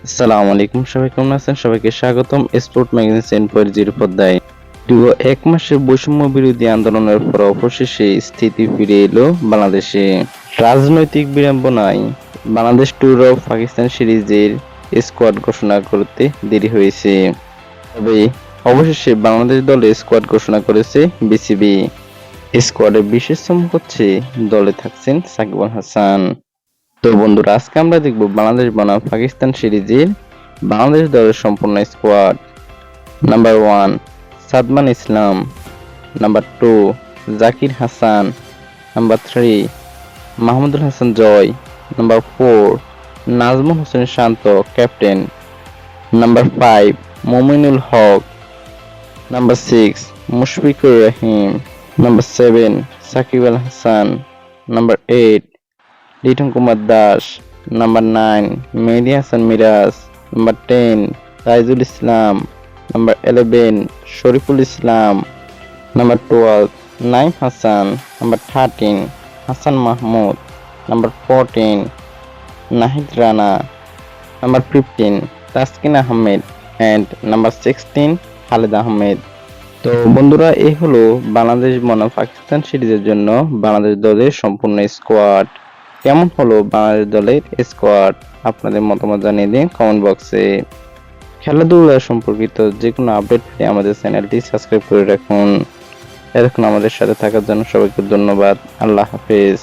আসসালামু আলাইকুম, সবাই কেমন আছেন? সবাইকে স্বাগতম স্পোর্ট ম্যাগাজিন 10.0 পর্দায়। দীর্ঘ এক মাসের বৈষম্য বিরোধী আন্দোলনের পর অবশেষে স্থিতি ফিরে এলো বাংলাদেশে। রাজনৈতিক বিড়ম্বনায় বাংলাদেশ ট্যুর অফ পাকিস্তান সিরিজের স্কোয়াড ঘোষণা করতে দেরি হয়েছে। তবে অবশেষে বাংলাদেশ দলের স্কোয়াড ঘোষণা করেছে বিসিবি। স্কোয়াডে বিশেষ চমক হচ্ছে দলে থাকছেন সাকিব আল হাসান। তো বন্ধুরা, আজকে আমরা দেখব বাংলাদেশ বনাম পাকিস্তান সিরিজের বাংলাদেশ দলের সম্পূর্ণ squad. Number 1 Sadman Islam, number 2 Zakir Hasan, number 3 Mahmudul Hasan Joy, number 4 Najmul Hossain Shanto captain, number 5 Mominul Haque, number 6 Mushfiqur Rahim, number 7 Shakib Al Hasan, number 8 Liton Kumar Das, number 9 Mehidy Hasan Miraz, number 10 Taijul Islam, number 11 Shoriful Islam, number 12 Nayeem Hasan, number 13 Hasan Mahmud, number 14 Nahid Rana, number 15 Taskin Ahmed and number 16 Khaled Ahmed. তো বন্ধুরা, এই হলো বাংলাদেশ বনাম পাকিস্তান সিরিজের জন্য বাংলাদেশ দলের সম্পূর্ণ স্কোয়াড। কেমন হলো বাংলাদেশ দলের স্কোয়াড? আপনাদের মতামত জানিয়ে দিন কমেন্ট বক্সে। খেলাধুলা সম্পর্কিত যে কোনো আপডেট পেতে আমাদের চ্যানেলটি সাবস্ক্রাইব করে রাখুন। এতক্ষণ আমাদের সাথে থাকার জন্য সবাইকে ধন্যবাদ। আল্লাহ হাফেজ।